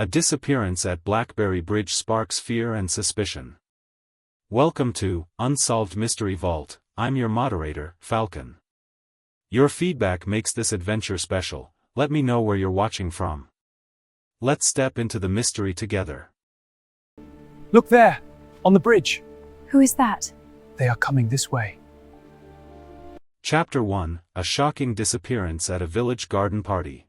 A disappearance at Blackberry Bridge sparks fear and suspicion. Welcome to Unsolved Mystery Vault. I'm your moderator, Falcon. Your feedback makes this adventure special. Let me know where you're watching from. Let's step into the mystery together. Look there, on the bridge. Who is that? They are coming this way. Chapter 1: A shocking disappearance at a village garden party.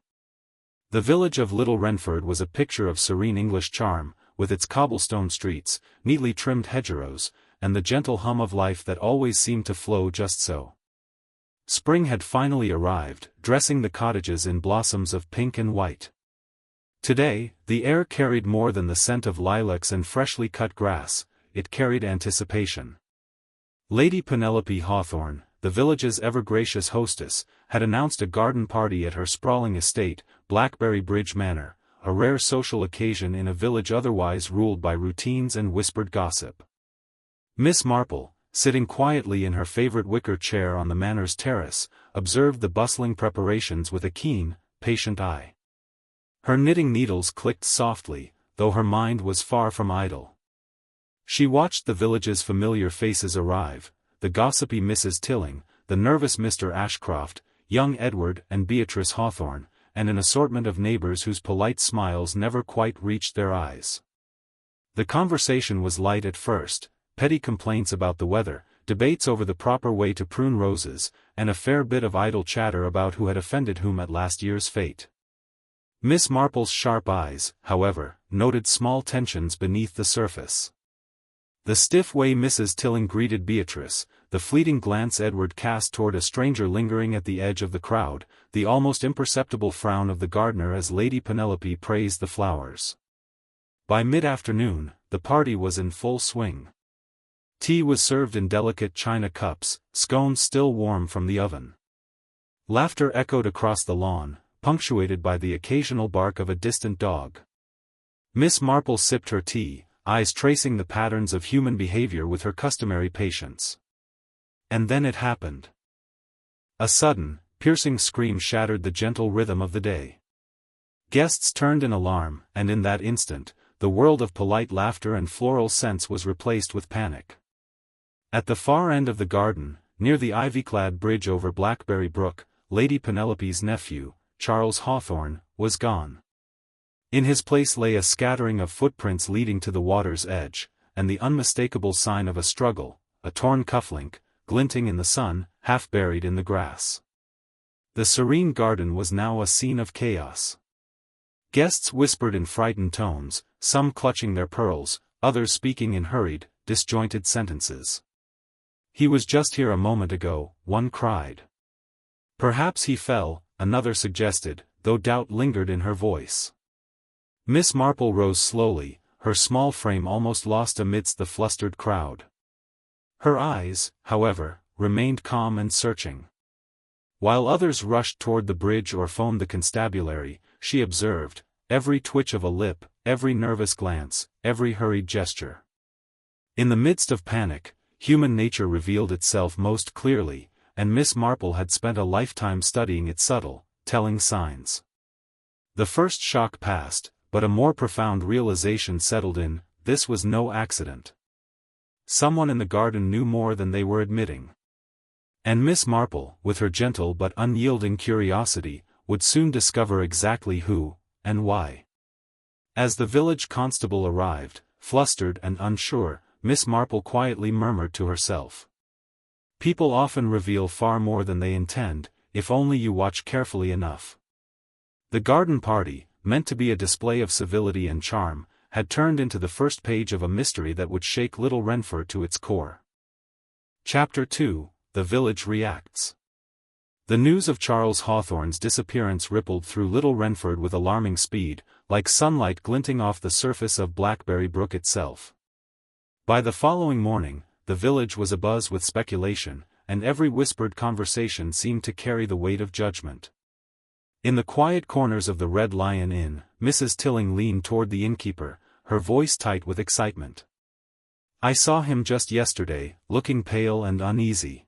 The village of Little Wrenford was a picture of serene English charm, with its cobblestone streets, neatly trimmed hedgerows, and the gentle hum of life that always seemed to flow just so. Spring had finally arrived, dressing the cottages in blossoms of pink and white. Today, the air carried more than the scent of lilacs and freshly cut grass, it carried anticipation. Lady Penelope Hawthorne, the village's ever-gracious hostess, had announced a garden party at her sprawling estate, Blackberry Bridge Manor, a rare social occasion in a village otherwise ruled by routines and whispered gossip. Miss Marple, sitting quietly in her favorite wicker chair on the manor's terrace, observed the bustling preparations with a keen, patient eye. Her knitting needles clicked softly, though her mind was far from idle. She watched the village's familiar faces arrive, the gossipy Mrs. Tilling, the nervous Mr. Ashcroft, young Edward and Beatrice Hawthorne, and an assortment of neighbors whose polite smiles never quite reached their eyes. The conversation was light at first, petty complaints about the weather, debates over the proper way to prune roses, and a fair bit of idle chatter about who had offended whom at last year's fete. Miss Marple's sharp eyes, however, noted small tensions beneath the surface. The stiff way Mrs. Tilling greeted Beatrice, the fleeting glance Edward cast toward a stranger lingering at the edge of the crowd, the almost imperceptible frown of the gardener as Lady Penelope praised the flowers. By mid-afternoon, the party was in full swing. Tea was served in delicate china cups, scones still warm from the oven. Laughter echoed across the lawn, punctuated by the occasional bark of a distant dog. Miss Marple sipped her tea, eyes tracing the patterns of human behavior with her customary patience. And then it happened. A sudden, piercing scream shattered the gentle rhythm of the day. Guests turned in alarm, and in that instant, the world of polite laughter and floral scents was replaced with panic. At the far end of the garden, near the ivy-clad bridge over Blackberry Brook, Lady Penelope's nephew, Charles Hawthorne, was gone. In his place lay a scattering of footprints leading to the water's edge, and the unmistakable sign of a struggle, a torn cufflink, glinting in the sun, half buried in the grass. The serene garden was now a scene of chaos. Guests whispered in frightened tones, some clutching their pearls, others speaking in hurried, disjointed sentences. "He was just here a moment ago," one cried. "Perhaps he fell," another suggested, though doubt lingered in her voice. Miss Marple rose slowly, her small frame almost lost amidst the flustered crowd. Her eyes, however, remained calm and searching. While others rushed toward the bridge or phoned the constabulary, she observed every twitch of a lip, every nervous glance, every hurried gesture. In the midst of panic, human nature revealed itself most clearly, and Miss Marple had spent a lifetime studying its subtle, telling signs. The first shock passed, but a more profound realization settled in: this was no accident. Someone in the garden knew more than they were admitting. And Miss Marple, with her gentle but unyielding curiosity, would soon discover exactly who, and why. As the village constable arrived, flustered and unsure, Miss Marple quietly murmured to herself: "People often reveal far more than they intend, if only you watch carefully enough." The garden party, meant to be a display of civility and charm, had turned into the first page of a mystery that would shake Little Wrenford to its core. Chapter 2: The Village Reacts. The news of Charles Hawthorne's disappearance rippled through Little Wrenford with alarming speed, like sunlight glinting off the surface of Blackberry Brook itself. By the following morning, the village was abuzz with speculation, and every whispered conversation seemed to carry the weight of judgment. In the quiet corners of the Red Lion Inn, Mrs. Tilling leaned toward the innkeeper, her voice tight with excitement. "I saw him just yesterday, looking pale and uneasy.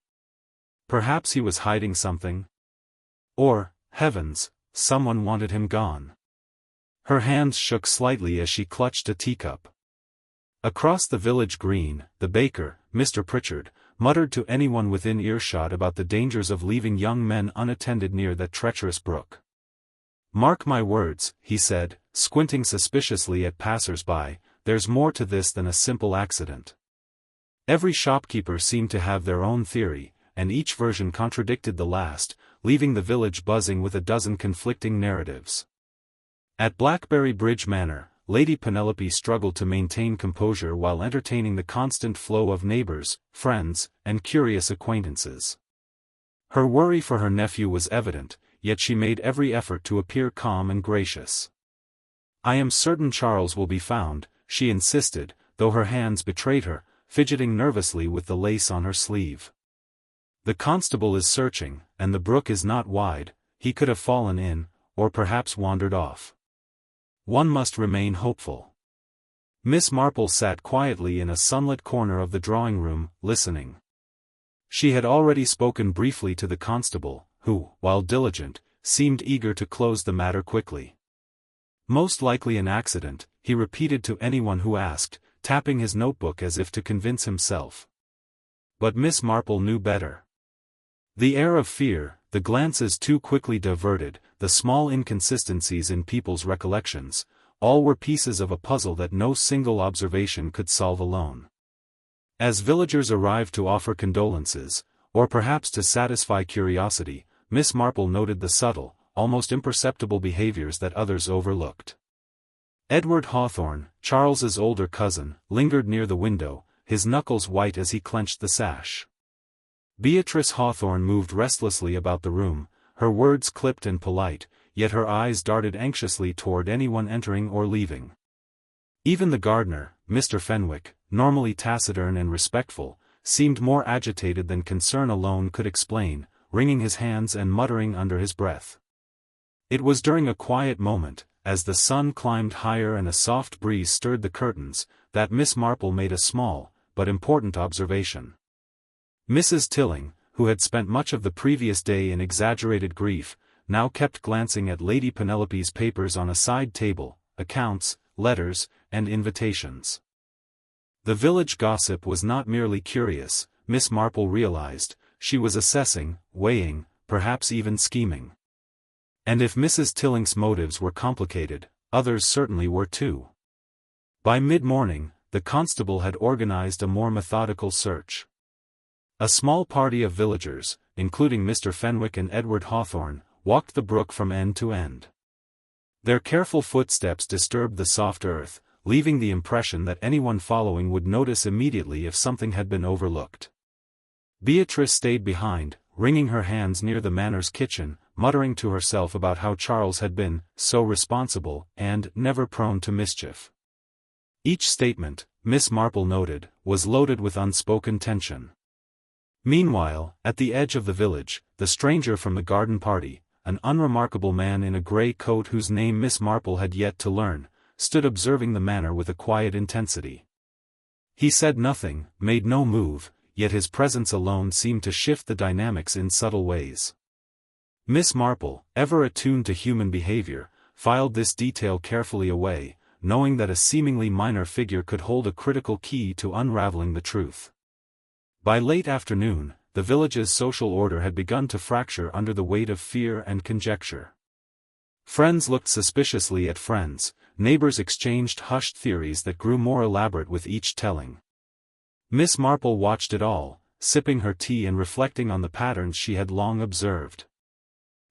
Perhaps he was hiding something? Or, heavens, someone wanted him gone." Her hands shook slightly as she clutched a teacup. Across the village green, the baker, Mr. Pritchard, muttered to anyone within earshot about the dangers of leaving young men unattended near that treacherous brook. "Mark my words," he said, squinting suspiciously at passers-by, "there's more to this than a simple accident." Every shopkeeper seemed to have their own theory, and each version contradicted the last, leaving the village buzzing with a dozen conflicting narratives. At Blackberry Bridge Manor, Lady Penelope struggled to maintain composure while entertaining the constant flow of neighbors, friends, and curious acquaintances. Her worry for her nephew was evident, yet she made every effort to appear calm and gracious. "I am certain Charles will be found," she insisted, though her hands betrayed her, fidgeting nervously with the lace on her sleeve. "The constable is searching, and the brook is not wide. He could have fallen in, or perhaps wandered off. One must remain hopeful." Miss Marple sat quietly in a sunlit corner of the drawing-room, listening. She had already spoken briefly to the constable, who, while diligent, seemed eager to close the matter quickly. "Most likely an accident," he repeated to anyone who asked, tapping his notebook as if to convince himself. But Miss Marple knew better. The air of fear, the glances too quickly diverted, the small inconsistencies in people's recollections, all were pieces of a puzzle that no single observation could solve alone. As villagers arrived to offer condolences, or perhaps to satisfy curiosity, Miss Marple noted the subtle, almost imperceptible behaviors that others overlooked. Edward Hawthorne, Charles's older cousin, lingered near the window, his knuckles white as he clenched the sash. Beatrice Hawthorne moved restlessly about the room, her words clipped and polite, yet her eyes darted anxiously toward anyone entering or leaving. Even the gardener, Mr. Fenwick, normally taciturn and respectful, seemed more agitated than concern alone could explain, wringing his hands and muttering under his breath. It was during a quiet moment, as the sun climbed higher and a soft breeze stirred the curtains, that Miss Marple made a small, but important observation. Mrs. Tilling, who had spent much of the previous day in exaggerated grief, now kept glancing at Lady Penelope's papers on a side table, accounts, letters, and invitations. The village gossip was not merely curious, Miss Marple realized, she was assessing, weighing, perhaps even scheming. And if Mrs. Tilling's motives were complicated, others certainly were too. By mid-morning, the constable had organized a more methodical search. A small party of villagers, including Mr. Fenwick and Edward Hawthorne, walked the brook from end to end. Their careful footsteps disturbed the soft earth, leaving the impression that anyone following would notice immediately if something had been overlooked. Beatrice stayed behind, wringing her hands near the manor's kitchen, muttering to herself about how Charles had been so responsible and never prone to mischief. Each statement, Miss Marple noted, was loaded with unspoken tension. Meanwhile, at the edge of the village, the stranger from the garden party, an unremarkable man in a grey coat whose name Miss Marple had yet to learn, stood observing the manor with a quiet intensity. He said nothing, made no move, yet his presence alone seemed to shift the dynamics in subtle ways. Miss Marple, ever attuned to human behavior, filed this detail carefully away, knowing that a seemingly minor figure could hold a critical key to unraveling the truth. By late afternoon, the village's social order had begun to fracture under the weight of fear and conjecture. Friends looked suspiciously at friends, neighbors exchanged hushed theories that grew more elaborate with each telling. Miss Marple watched it all, sipping her tea and reflecting on the patterns she had long observed.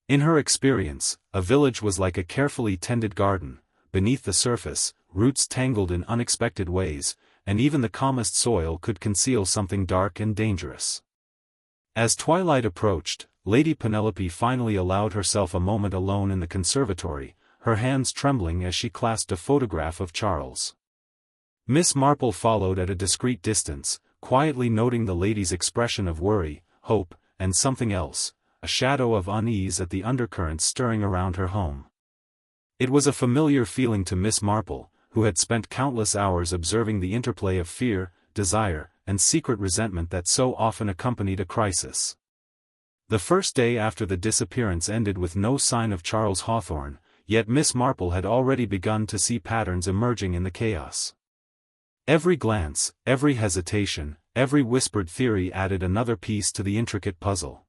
In her experience, a village was like a carefully tended garden. Beneath the surface, roots tangled in unexpected ways, and even the calmest soil could conceal something dark and dangerous. As twilight approached, Lady Penelope finally allowed herself a moment alone in the conservatory, her hands trembling as she clasped a photograph of Charles. Miss Marple followed at a discreet distance, quietly noting the lady's expression of worry, hope, and something else, a shadow of unease at the undercurrents stirring around her home. It was a familiar feeling to Miss Marple, who had spent countless hours observing the interplay of fear, desire, and secret resentment that so often accompanied a crisis. The first day after the disappearance ended with no sign of Charles Hawthorne, yet Miss Marple had already begun to see patterns emerging in the chaos. Every glance, every hesitation, every whispered theory added another piece to the intricate puzzle.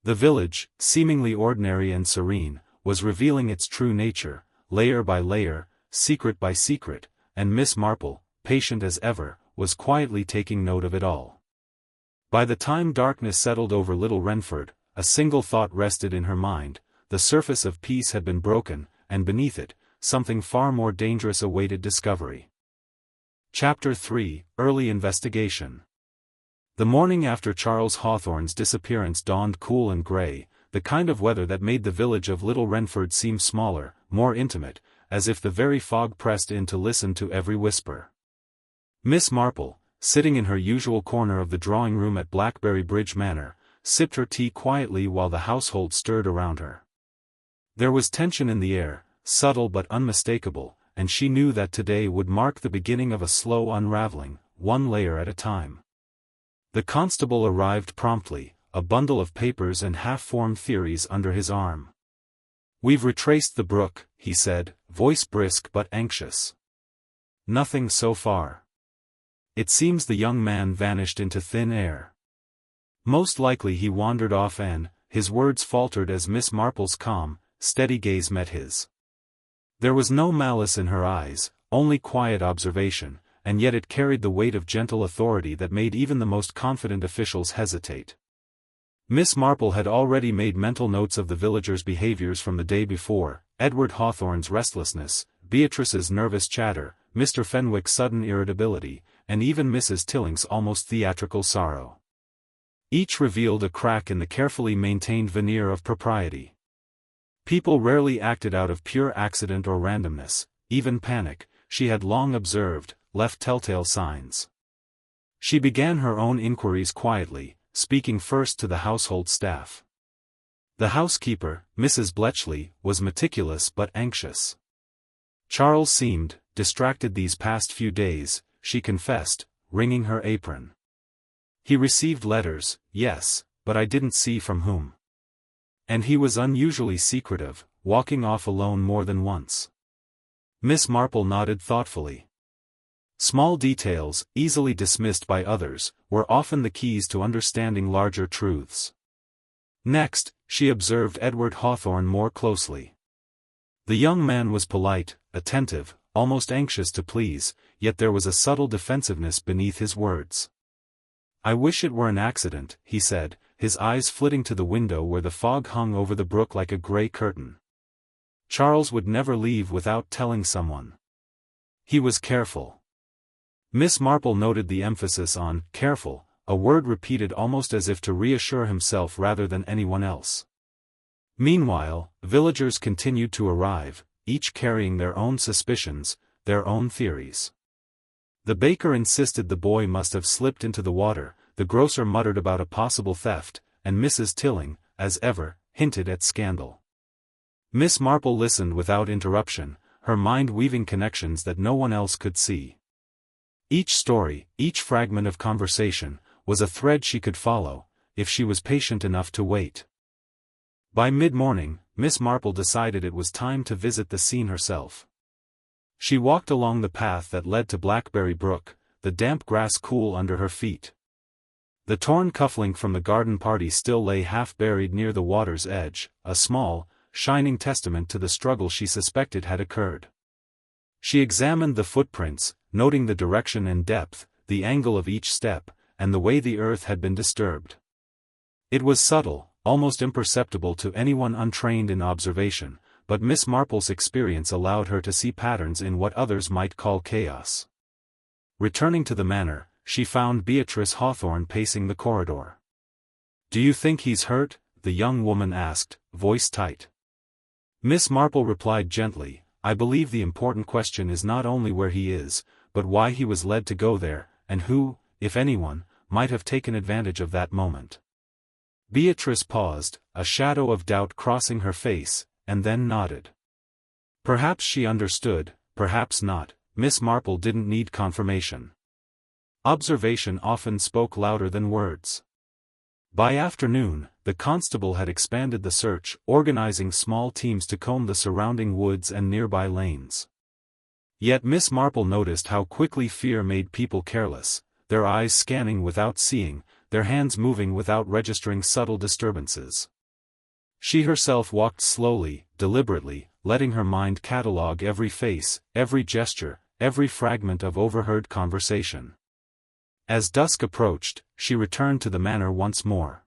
The village, seemingly ordinary and serene, was revealing its true nature, layer by layer, secret by secret, and Miss Marple, patient as ever, was quietly taking note of it all. By the time darkness settled over Little Wrenford, a single thought rested in her mind: the surface of peace had been broken, and beneath it, something far more dangerous awaited discovery. Chapter 3: Early Investigation. The morning after Charles Hawthorne's disappearance dawned cool and grey, the kind of weather that made the village of Little Wrenford seem smaller, more intimate, as if the very fog pressed in to listen to every whisper. Miss Marple, sitting in her usual corner of the drawing-room at Blackberry Bridge Manor, sipped her tea quietly while the household stirred around her. There was tension in the air, subtle but unmistakable, and she knew that today would mark the beginning of a slow unraveling, one layer at a time. The constable arrived promptly, a bundle of papers and half-formed theories under his arm. "We've retraced the brook," he said, voice brisk but anxious. "Nothing so far. It seems the young man vanished into thin air. Most likely he wandered off and," his words faltered as Miss Marple's calm, steady gaze met his. There was no malice in her eyes, only quiet observation, and yet it carried the weight of gentle authority that made even the most confident officials hesitate. Miss Marple had already made mental notes of the villagers' behaviors from the day before: Edward Hawthorne's restlessness, Beatrice's nervous chatter, Mr. Fenwick's sudden irritability, and even Mrs. Tilling's almost theatrical sorrow. Each revealed a crack in the carefully maintained veneer of propriety. People rarely acted out of pure accident or randomness; even panic, she had long observed, left telltale signs. She began her own inquiries quietly, speaking first to the household staff. The housekeeper, Mrs. Bletchley, was meticulous but anxious. Charles seemed distracted these past few days, she confessed, wringing her apron. He received letters, yes, but I didn't see from whom. And he was unusually secretive, walking off alone more than once. Miss Marple nodded thoughtfully. Small details, easily dismissed by others, were often the keys to understanding larger truths. Next, she observed Edward Hawthorne more closely. The young man was polite, attentive, almost anxious to please, yet there was a subtle defensiveness beneath his words. "I wish it were an accident," he said, his eyes flitting to the window where the fog hung over the brook like a grey curtain. Charles would never leave without telling someone. He was careful. Miss Marple noted the emphasis on "careful," a word repeated almost as if to reassure himself rather than anyone else. Meanwhile, villagers continued to arrive, each carrying their own suspicions, their own theories. The baker insisted the boy must have slipped into the water, the grocer muttered about a possible theft, and Mrs. Tilling, as ever, hinted at scandal. Miss Marple listened without interruption, her mind weaving connections that no one else could see. Each story, each fragment of conversation, was a thread she could follow, if she was patient enough to wait. By mid-morning, Miss Marple decided it was time to visit the scene herself. She walked along the path that led to Blackberry Brook, the damp grass cool under her feet. The torn cufflink from the garden party still lay half-buried near the water's edge, a small, shining testament to the struggle she suspected had occurred. She examined the footprints, noting the direction and depth, the angle of each step, and the way the earth had been disturbed. It was subtle, almost imperceptible to anyone untrained in observation, but Miss Marple's experience allowed her to see patterns in what others might call chaos. Returning to the manor, she found Beatrice Hawthorne pacing the corridor. "Do you think he's hurt?" the young woman asked, voice tight. Miss Marple replied gently, "I believe the important question is not only where he is, but why he was led to go there, and who, if anyone, might have taken advantage of that moment." Beatrice paused, a shadow of doubt crossing her face, and then nodded. Perhaps she understood, perhaps not. Miss Marple didn't need confirmation. Observation often spoke louder than words. By afternoon, the constable had expanded the search, organizing small teams to comb the surrounding woods and nearby lanes. Yet Miss Marple noticed how quickly fear made people careless, their eyes scanning without seeing, their hands moving without registering subtle disturbances. She herself walked slowly, deliberately, letting her mind catalogue every face, every gesture, every fragment of overheard conversation. As dusk approached, she returned to the manor once more.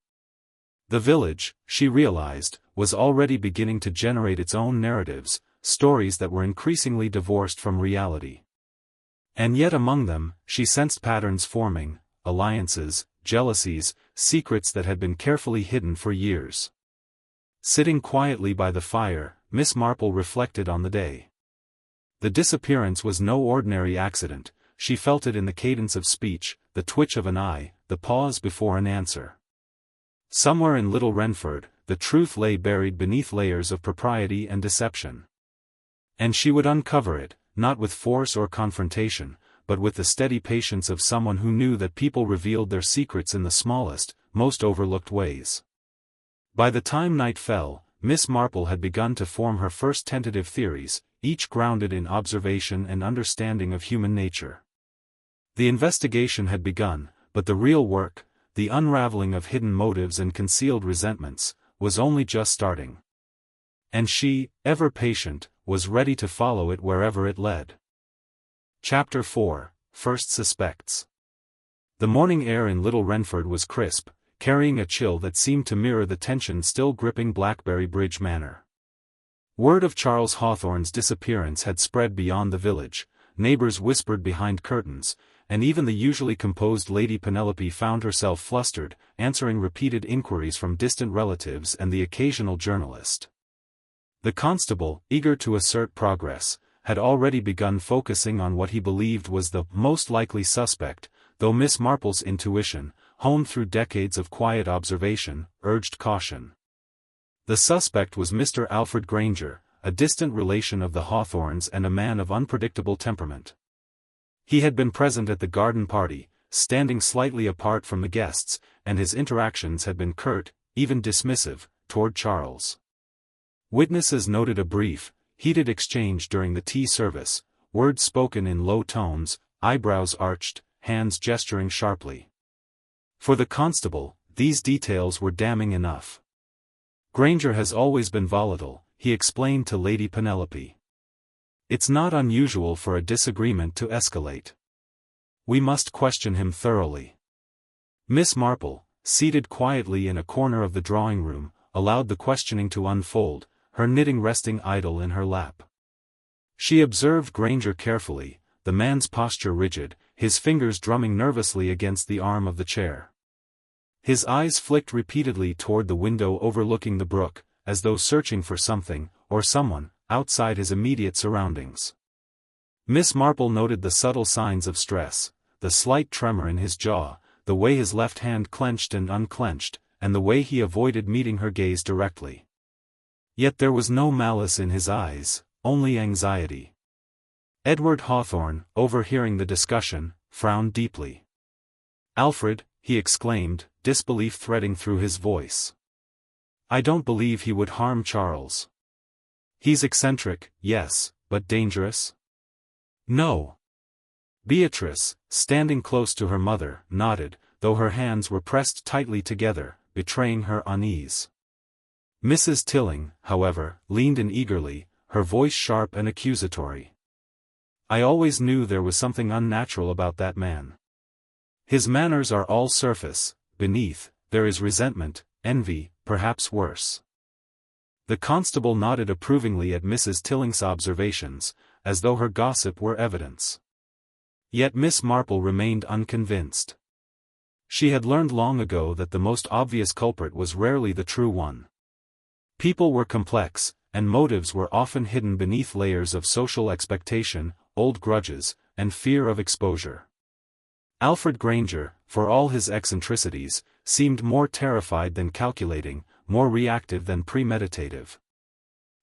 The village, she realized, was already beginning to generate its own narratives, stories that were increasingly divorced from reality. And yet among them, she sensed patterns forming, alliances, jealousies, secrets that had been carefully hidden for years. Sitting quietly by the fire, Miss Marple reflected on the day. The disappearance was no ordinary accident. She felt it in the cadence of speech, the twitch of an eye, the pause before an answer. Somewhere in Little Wrenford, the truth lay buried beneath layers of propriety and deception. And she would uncover it, not with force or confrontation, but with the steady patience of someone who knew that people revealed their secrets in the smallest, most overlooked ways. By the time night fell, Miss Marple had begun to form her first tentative theories, each grounded in observation and understanding of human nature. The investigation had begun, but the real work, the unraveling of hidden motives and concealed resentments, was only just starting. And she, ever patient, was ready to follow it wherever it led. Chapter 4: First Suspects. The morning air in Little Wrenford was crisp, carrying a chill that seemed to mirror the tension still gripping Blackberry Bridge Manor. Word of Charles Hawthorne's disappearance had spread beyond the village, neighbors whispered behind curtains, and even the usually composed Lady Penelope found herself flustered, answering repeated inquiries from distant relatives and the occasional journalist. The constable, eager to assert progress, had already begun focusing on what he believed was the most likely suspect, though Miss Marple's intuition, honed through decades of quiet observation, urged caution. The suspect was Mr. Alfred Granger, a distant relation of the Hawthornes and a man of unpredictable temperament. He had been present at the garden party, standing slightly apart from the guests, and his interactions had been curt, even dismissive, toward Charles. Witnesses noted a brief, heated exchange during the tea service, words spoken in low tones, eyebrows arched, hands gesturing sharply. For the constable, these details were damning enough. Granger has always been volatile, he explained to Lady Penelope. It's not unusual for a disagreement to escalate. We must question him thoroughly. Miss Marple, seated quietly in a corner of the drawing room, allowed the questioning to unfold, her knitting resting idle in her lap. She observed Granger carefully, the man's posture rigid, his fingers drumming nervously against the arm of the chair. His eyes flicked repeatedly toward the window overlooking the brook, as though searching for something, or someone, outside his immediate surroundings. Miss Marple noted the subtle signs of stress, the slight tremor in his jaw, the way his left hand clenched and unclenched, and the way he avoided meeting her gaze directly. Yet there was no malice in his eyes, only anxiety. Edward Hawthorne, overhearing the discussion, frowned deeply. "Alfred," he exclaimed, disbelief threading through his voice. "I don't believe he would harm Charles. He's eccentric, yes, but dangerous? No." Beatrice, standing close to her mother, nodded, though her hands were pressed tightly together, betraying her unease. Mrs. Tilling, however, leaned in eagerly, her voice sharp and accusatory. "I always knew there was something unnatural about that man. His manners are all surface, beneath, there is resentment, envy, perhaps worse." The constable nodded approvingly at Mrs. Tilling's observations, as though her gossip were evidence. Yet Miss Marple remained unconvinced. She had learned long ago that the most obvious culprit was rarely the true one. People were complex, and motives were often hidden beneath layers of social expectation, old grudges, and fear of exposure. Alfred Granger, for all his eccentricities, seemed more terrified than calculating, more reactive than premeditative.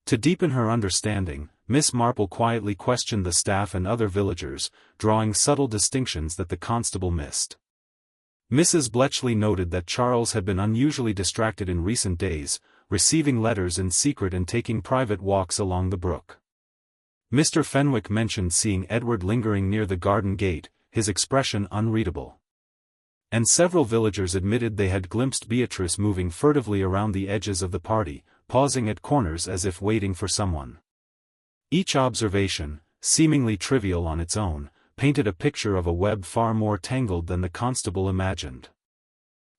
To deepen her understanding, Miss Marple quietly questioned the staff and other villagers, drawing subtle distinctions that the constable missed. Mrs. Bletchley noted that Charles had been unusually distracted in recent days, receiving letters in secret and taking private walks along the brook. Mr. Fenwick mentioned seeing Edward lingering near the garden gate, his expression unreadable. And several villagers admitted they had glimpsed Beatrice moving furtively around the edges of the party, pausing at corners as if waiting for someone. Each observation, seemingly trivial on its own, painted a picture of a web far more tangled than the constable imagined.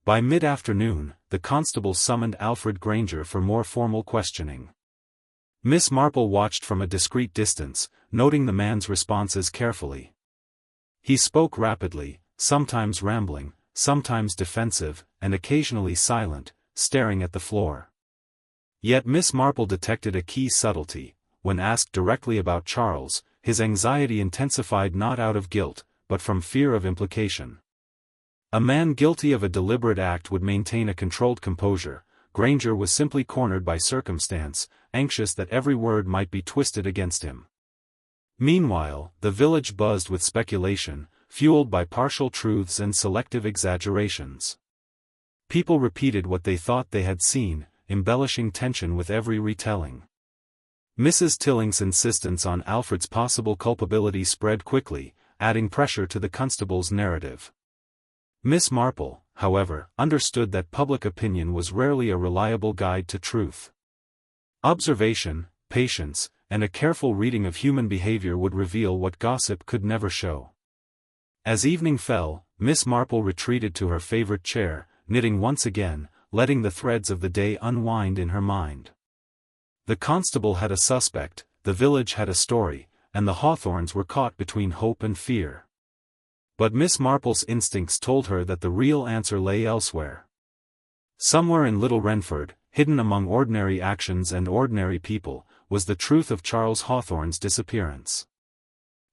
By mid-afternoon, the constable summoned Alfred Granger for more formal questioning. Miss Marple watched from a discreet distance, noting the man's responses carefully. He spoke rapidly, sometimes rambling, sometimes defensive, and occasionally silent, staring at the floor. Yet Miss Marple detected a key subtlety. When asked directly about Charles, his anxiety intensified not out of guilt, but from fear of implication. A man guilty of a deliberate act would maintain a controlled composure. Granger was simply cornered by circumstance, anxious that every word might be twisted against him. Meanwhile, the village buzzed with speculation, fueled by partial truths and selective exaggerations. People repeated what they thought they had seen, embellishing tension with every retelling. Mrs. Tilling's insistence on Alfred's possible culpability spread quickly, adding pressure to the constable's narrative. Miss Marple, however, understood that public opinion was rarely a reliable guide to truth. Observation, patience, and a careful reading of human behavior would reveal what gossip could never show. As evening fell, Miss Marple retreated to her favorite chair, knitting once again, letting the threads of the day unwind in her mind. The constable had a suspect, the village had a story, and the Hawthorns were caught between hope and fear. But Miss Marple's instincts told her that the real answer lay elsewhere. Somewhere in Little Wrenford, hidden among ordinary actions and ordinary people, was the truth of Charles Hawthorne's disappearance.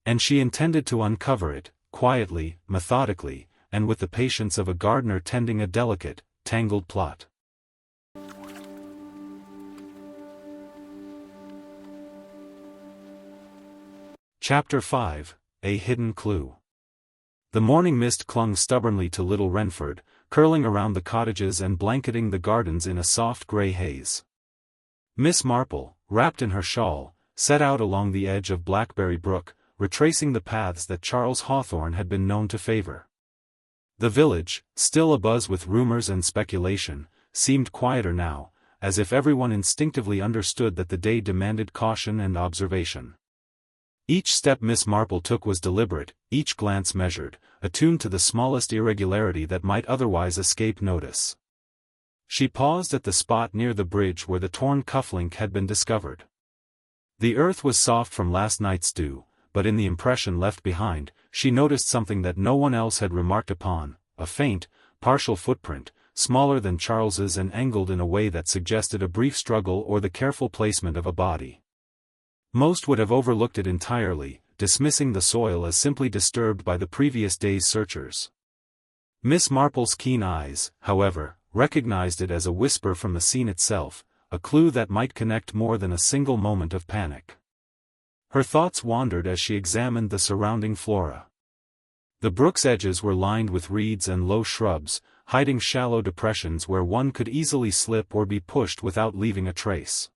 And she intended to uncover it, quietly, methodically, and with the patience of a gardener tending a delicate, tangled plot. Chapter 5: A Hidden Clue. The morning mist clung stubbornly to Little Wrenford, curling around the cottages and blanketing the gardens in a soft grey haze. Miss Marple, wrapped in her shawl, set out along the edge of Blackberry Brook, retracing the paths that Charles Hawthorne had been known to favor. The village, still abuzz with rumors and speculation, seemed quieter now, as if everyone instinctively understood that the day demanded caution and observation. Each step Miss Marple took was deliberate, each glance measured, attuned to the smallest irregularity that might otherwise escape notice. She paused at the spot near the bridge where the torn cufflink had been discovered. The earth was soft from last night's dew, but in the impression left behind, she noticed something that no one else had remarked upon, a faint, partial footprint, smaller than Charles's and angled in a way that suggested a brief struggle or the careful placement of a body. Most would have overlooked it entirely, dismissing the soil as simply disturbed by the previous day's searchers. Miss Marple's keen eyes, however, recognized it as a whisper from the scene itself, a clue that might connect more than a single moment of panic. Her thoughts wandered as she examined the surrounding flora. The brook's edges were lined with reeds and low shrubs, hiding shallow depressions where one could easily slip or be pushed without leaving a trace.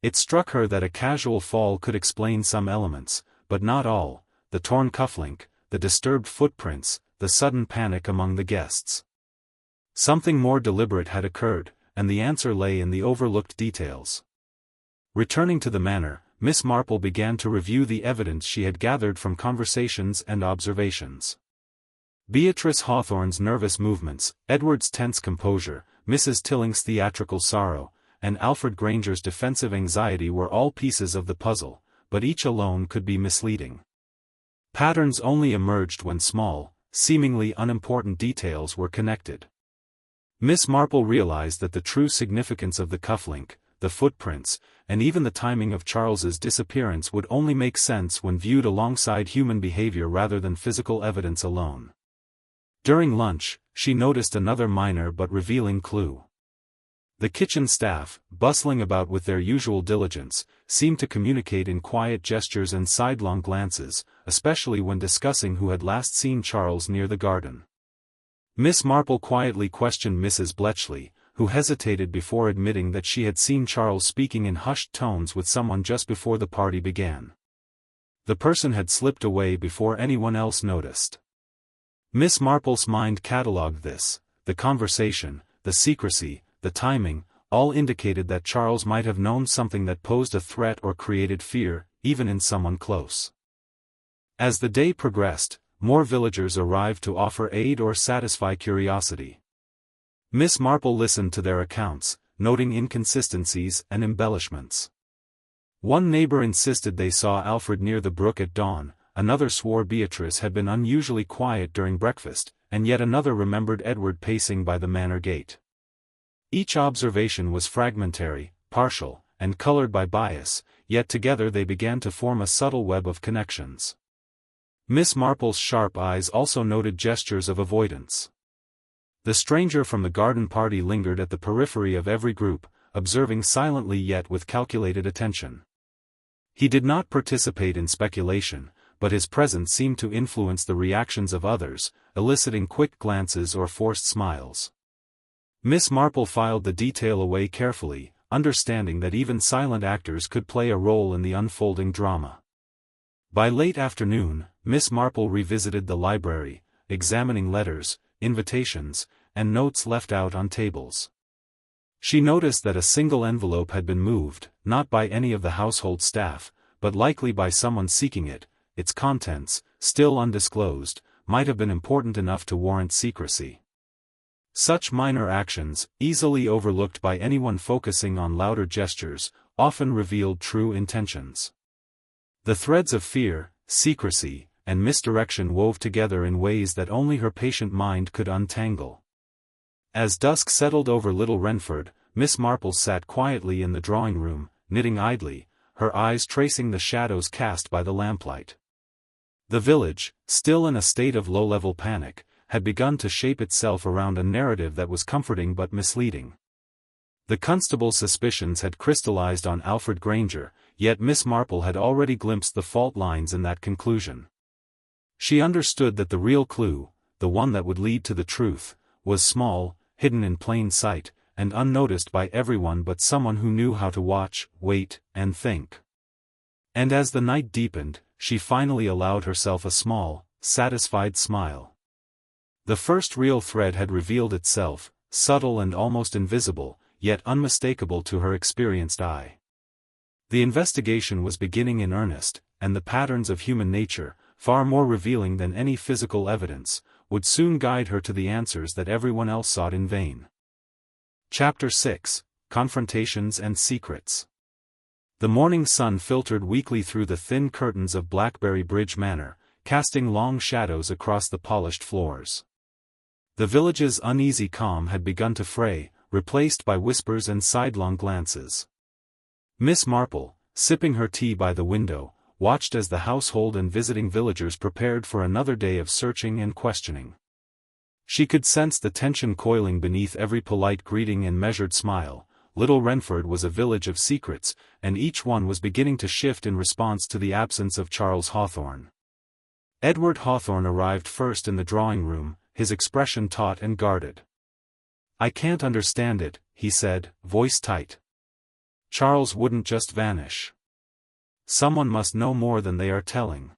It struck her that a casual fall could explain some elements, but not all: the torn cufflink, the disturbed footprints, the sudden panic among the guests. Something more deliberate had occurred, and the answer lay in the overlooked details. Returning to the manor, Miss Marple began to review the evidence she had gathered from conversations and observations. Beatrice Hawthorne's nervous movements, Edward's tense composure, Mrs. Tilling's theatrical sorrow, and Alfred Granger's defensive anxiety were all pieces of the puzzle, but each alone could be misleading. Patterns only emerged when small, seemingly unimportant details were connected. Miss Marple realized that the true significance of the cufflink, the footprints, and even the timing of Charles's disappearance would only make sense when viewed alongside human behavior rather than physical evidence alone. During lunch, she noticed another minor but revealing clue. The kitchen staff, bustling about with their usual diligence, seemed to communicate in quiet gestures and sidelong glances, especially when discussing who had last seen Charles near the garden. Miss Marple quietly questioned Mrs. Bletchley, who hesitated before admitting that she had seen Charles speaking in hushed tones with someone just before the party began. The person had slipped away before anyone else noticed. Miss Marple's mind catalogued this: the conversation, the secrecy, the timing, all indicated that Charles might have known something that posed a threat or created fear, even in someone close. As the day progressed, more villagers arrived to offer aid or satisfy curiosity. Miss Marple listened to their accounts, noting inconsistencies and embellishments. One neighbor insisted they saw Alfred near the brook at dawn, another swore Beatrice had been unusually quiet during breakfast, and yet another remembered Edward pacing by the manor gate. Each observation was fragmentary, partial, and colored by bias, yet together they began to form a subtle web of connections. Miss Marple's sharp eyes also noted gestures of avoidance. The stranger from the garden party lingered at the periphery of every group, observing silently yet with calculated attention. He did not participate in speculation, but his presence seemed to influence the reactions of others, eliciting quick glances or forced smiles. Miss Marple filed the detail away carefully, understanding that even silent actors could play a role in the unfolding drama. By late afternoon, Miss Marple revisited the library, examining letters, invitations, and notes left out on tables. She noticed that a single envelope had been moved, not by any of the household staff, but likely by someone seeking it. Its contents, still undisclosed, might have been important enough to warrant secrecy. Such minor actions, easily overlooked by anyone focusing on louder gestures, often revealed true intentions. The threads of fear, secrecy, and misdirection wove together in ways that only her patient mind could untangle. As dusk settled over Little Wrenford, Miss Marple sat quietly in the drawing-room, knitting idly, her eyes tracing the shadows cast by the lamplight. The village, still in a state of low-level panic, had begun to shape itself around a narrative that was comforting but misleading. The constable's suspicions had crystallized on Alfred Granger, yet Miss Marple had already glimpsed the fault lines in that conclusion. She understood that the real clue, the one that would lead to the truth, was small, hidden in plain sight, and unnoticed by everyone but someone who knew how to watch, wait, and think. And as the night deepened, she finally allowed herself a small, satisfied smile. The first real thread had revealed itself, subtle and almost invisible, yet unmistakable to her experienced eye. The investigation was beginning in earnest, and the patterns of human nature, far more revealing than any physical evidence, would soon guide her to the answers that everyone else sought in vain. Chapter 6: Confrontations and Secrets. The morning sun filtered weakly through the thin curtains of Blackberry Bridge Manor, casting long shadows across the polished floors. The village's uneasy calm had begun to fray, replaced by whispers and sidelong glances. Miss Marple, sipping her tea by the window, watched as the household and visiting villagers prepared for another day of searching and questioning. She could sense the tension coiling beneath every polite greeting and measured smile. Little Wrenford was a village of secrets, and each one was beginning to shift in response to the absence of Charles Hawthorne. Edward Hawthorne arrived first in the drawing-room, his expression taut and guarded. "I can't understand it," he said, voice tight. "Charles wouldn't just vanish. Someone must know more than they are telling."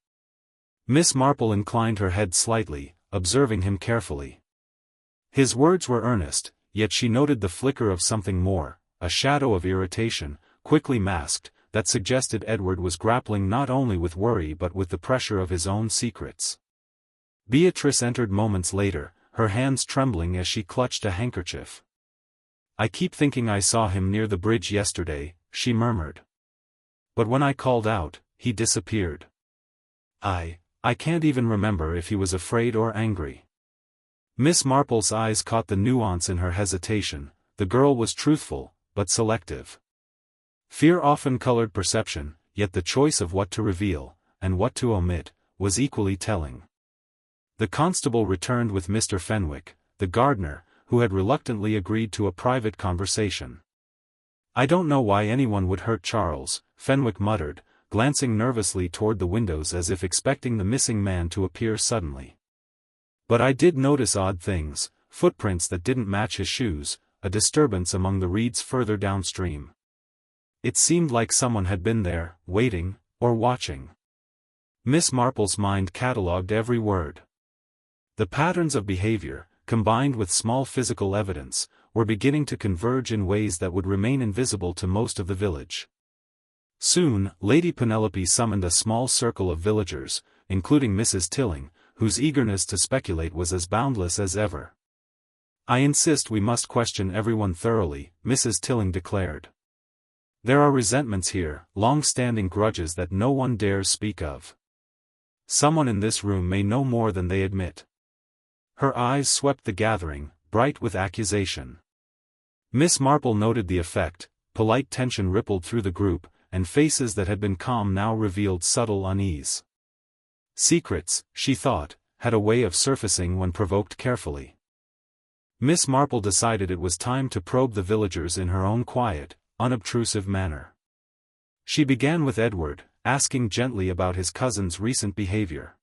Miss Marple inclined her head slightly, observing him carefully. His words were earnest, yet she noted the flicker of something more, a shadow of irritation, quickly masked, that suggested Edward was grappling not only with worry but with the pressure of his own secrets. Beatrice entered moments later, her hands trembling as she clutched a handkerchief. "I keep thinking I saw him near the bridge yesterday," she murmured. "But when I called out, he disappeared. I can't even remember if he was afraid or angry." Miss Marple's eyes caught the nuance in her hesitation. The girl was truthful, but selective. Fear often colored perception, yet the choice of what to reveal, and what to omit, was equally telling. The constable returned with Mr. Fenwick, the gardener, who had reluctantly agreed to a private conversation. "I don't know why anyone would hurt Charles," Fenwick muttered, glancing nervously toward the windows as if expecting the missing man to appear suddenly. But I did notice odd things, footprints that didn't match his shoes, a disturbance among the reeds further downstream. It seemed like someone had been there, waiting, or watching. Miss Marple's mind catalogued every word. The patterns of behavior, combined with small physical evidence, were beginning to converge in ways that would remain invisible to most of the village. Soon, Lady Penelope summoned a small circle of villagers, including Mrs. Tilling, whose eagerness to speculate was as boundless as ever. "I insist we must question everyone thoroughly," Mrs. Tilling declared. "There are resentments here, long-standing grudges that no one dares speak of. Someone in this room may know more than they admit." Her eyes swept the gathering, bright with accusation. Miss Marple noted the effect. Polite tension rippled through the group, and faces that had been calm now revealed subtle unease. Secrets, she thought, had a way of surfacing when provoked carefully. Miss Marple decided it was time to probe the villagers in her own quiet, unobtrusive manner. She began with Edward, asking gently about his cousin's recent behavior.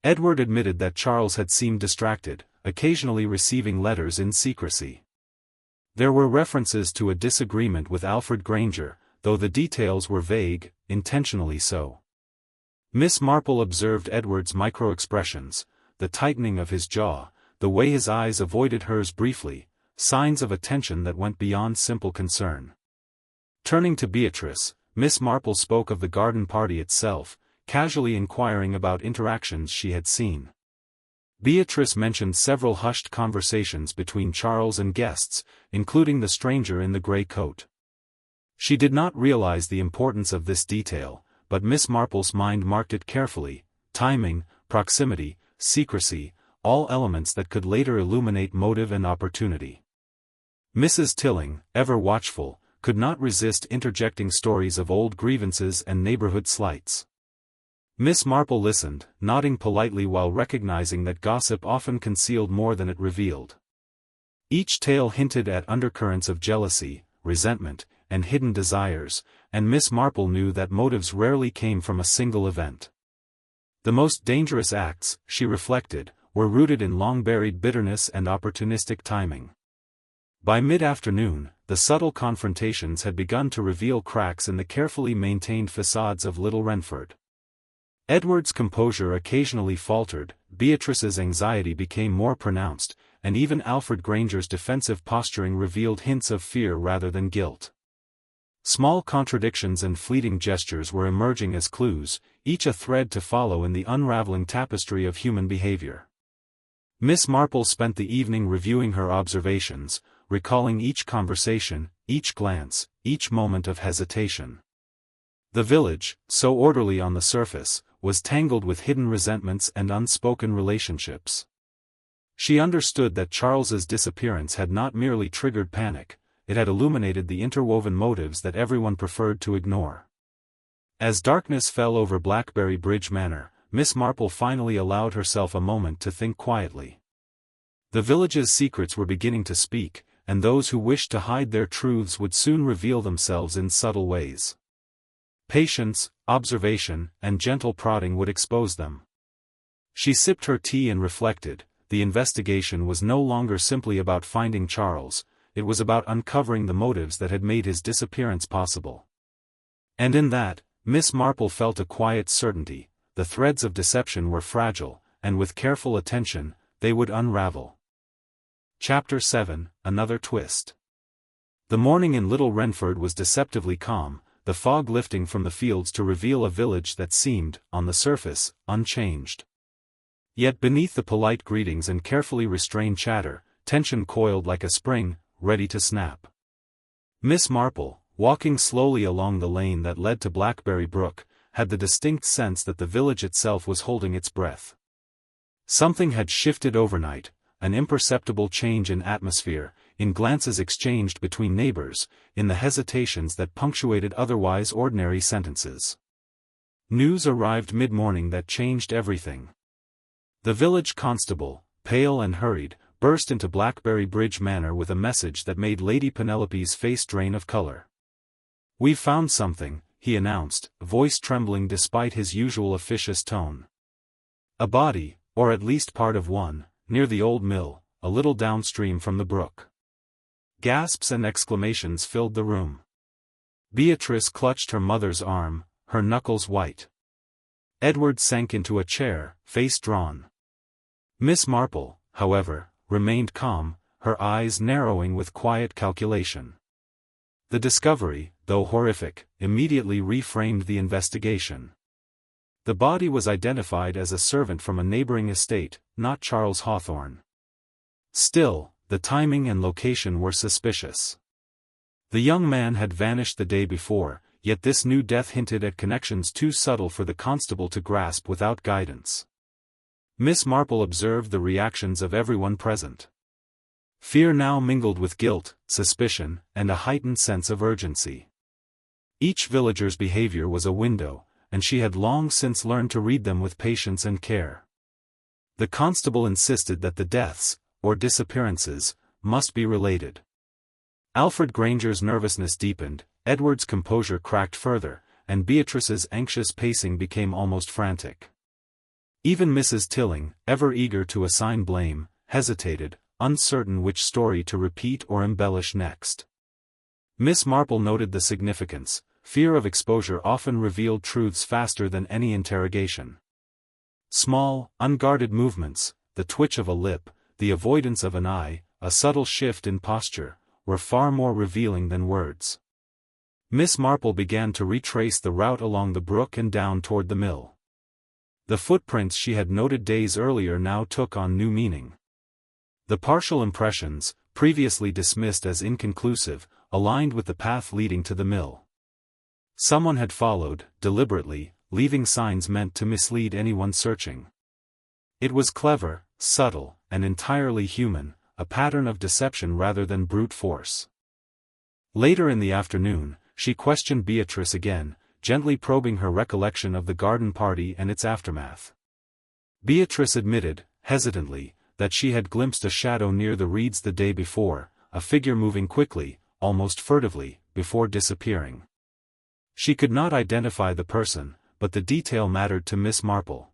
Edward admitted that Charles had seemed distracted, occasionally receiving letters in secrecy. There were references to a disagreement with Alfred Granger, though the details were vague, intentionally so. Miss Marple observed Edward's micro-expressions, the tightening of his jaw, the way his eyes avoided hers briefly, signs of attention that went beyond simple concern. Turning to Beatrice, Miss Marple spoke of the garden party itself, casually inquiring about interactions she had seen. Beatrice mentioned several hushed conversations between Charles and guests, including the stranger in the grey coat. She did not realize the importance of this detail, but Miss Marple's mind marked it carefully: timing, proximity, secrecy, all elements that could later illuminate motive and opportunity. Mrs. Tilling, ever watchful, could not resist interjecting stories of old grievances and neighborhood slights. Miss Marple listened, nodding politely while recognizing that gossip often concealed more than it revealed. Each tale hinted at undercurrents of jealousy, resentment, and hidden desires, and Miss Marple knew that motives rarely came from a single event. The most dangerous acts, she reflected, were rooted in long-buried bitterness and opportunistic timing. By mid-afternoon, the subtle confrontations had begun to reveal cracks in the carefully maintained facades of Little Wrenford. Edward's composure occasionally faltered, Beatrice's anxiety became more pronounced, and even Alfred Granger's defensive posturing revealed hints of fear rather than guilt. Small contradictions and fleeting gestures were emerging as clues, each a thread to follow in the unraveling tapestry of human behavior. Miss Marple spent the evening reviewing her observations, recalling each conversation, each glance, each moment of hesitation. The village, so orderly on the surface, was tangled with hidden resentments and unspoken relationships. She understood that Charles's disappearance had not merely triggered panic, it had illuminated the interwoven motives that everyone preferred to ignore. As darkness fell over Blackberry Bridge Manor, Miss Marple finally allowed herself a moment to think quietly. The village's secrets were beginning to speak, and those who wished to hide their truths would soon reveal themselves in subtle ways. Patience, observation, and gentle prodding would expose them. She sipped her tea and reflected. The investigation was no longer simply about finding Charles, it was about uncovering the motives that had made his disappearance possible. And in that, Miss Marple felt a quiet certainty: the threads of deception were fragile, and with careful attention, they would unravel. Chapter 7: Another Twist. The morning in Little Wrenford was deceptively calm, the fog lifting from the fields to reveal a village that seemed, on the surface, unchanged. Yet beneath the polite greetings and carefully restrained chatter, tension coiled like a spring, ready to snap. Miss Marple, walking slowly along the lane that led to Blackberry Brook, had the distinct sense that the village itself was holding its breath. Something had shifted overnight, an imperceptible change in atmosphere, in glances exchanged between neighbors, in the hesitations that punctuated otherwise ordinary sentences. News arrived mid-morning that changed everything. The village constable, pale and hurried, burst into Blackberry Bridge Manor with a message that made Lady Penelope's face drain of color. "We've found something," he announced, voice trembling despite his usual officious tone. "A body, or at least part of one, near the old mill, a little downstream from the brook. Gasps and exclamations filled the room. Beatrice clutched her mother's arm, her knuckles white. Edward sank into a chair, face drawn. Miss Marple, however, remained calm, her eyes narrowing with quiet calculation. The discovery, though horrific, immediately reframed the investigation. The body was identified as a servant from a neighboring estate, not Charles Hawthorne. Still, the timing and location were suspicious. The young man had vanished the day before, yet this new death hinted at connections too subtle for the constable to grasp without guidance. Miss Marple observed the reactions of everyone present. Fear now mingled with guilt, suspicion, and a heightened sense of urgency. Each villager's behavior was a window, and she had long since learned to read them with patience and care. The constable insisted that the deaths, or disappearances, must be related. Alfred Granger's nervousness deepened, Edward's composure cracked further, and Beatrice's anxious pacing became almost frantic. Even Mrs. Tilling, ever eager to assign blame, hesitated, uncertain which story to repeat or embellish next. Miss Marple noted the significance. Fear of exposure often revealed truths faster than any interrogation. Small, unguarded movements, the twitch of a lip, the avoidance of an eye, a subtle shift in posture, were far more revealing than words. Miss Marple began to retrace the route along the brook and down toward the mill. The footprints she had noted days earlier now took on new meaning. The partial impressions, previously dismissed as inconclusive, aligned with the path leading to the mill. Someone had followed, deliberately, leaving signs meant to mislead anyone searching. It was clever, subtle, and entirely human, a pattern of deception rather than brute force. Later in the afternoon, she questioned Beatrice again, gently probing her recollection of the garden party and its aftermath. Beatrice admitted, hesitantly, that she had glimpsed a shadow near the reeds the day before, a figure moving quickly, almost furtively, before disappearing. She could not identify the person, but the detail mattered to Miss Marple.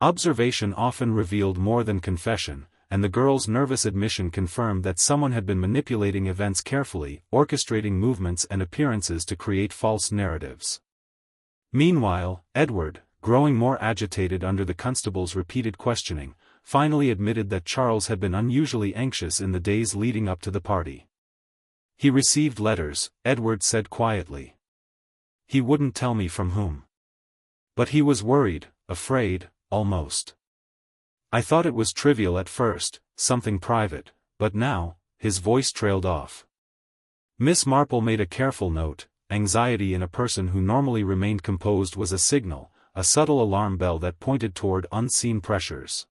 Observation often revealed more than confession, and the girl's nervous admission confirmed that someone had been manipulating events carefully, orchestrating movements and appearances to create false narratives. Meanwhile, Edward, growing more agitated under the constable's repeated questioning, finally admitted that Charles had been unusually anxious in the days leading up to the party. He received letters, Edward said quietly. He wouldn't tell me from whom. But he was worried, afraid, almost. I thought it was trivial at first, something private, but now, his voice trailed off. Miss Marple made a careful note. Anxiety in a person who normally remained composed was a signal, a subtle alarm bell that pointed toward unseen pressures.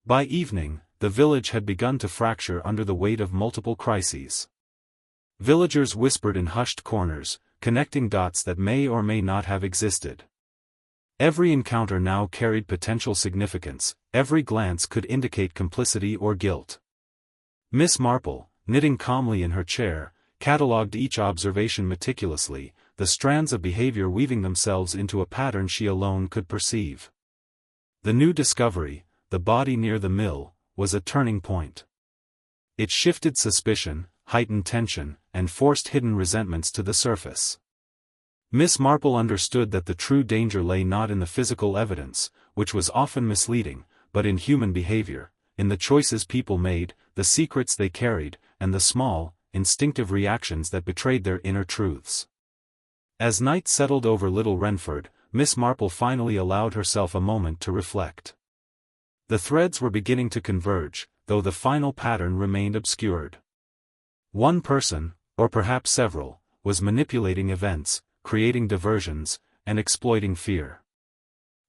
By evening, the village had begun to fracture under the weight of multiple crises. Villagers whispered in hushed corners, connecting dots that may or may not have existed. Every encounter now carried potential significance, every glance could indicate complicity or guilt. Miss Marple, knitting calmly in her chair, catalogued each observation meticulously, the strands of behavior weaving themselves into a pattern she alone could perceive. The new discovery, the body near the mill, was a turning point. It shifted suspicion, heightened tension, and forced hidden resentments to the surface. Miss Marple understood that the true danger lay not in the physical evidence, which was often misleading, but in human behavior, in the choices people made, the secrets they carried, and the small, instinctive reactions that betrayed their inner truths. As night settled over Little Wrenford, Miss Marple finally allowed herself a moment to reflect. The threads were beginning to converge, though the final pattern remained obscured. One person, or perhaps several, was manipulating events, creating diversions, and exploiting fear.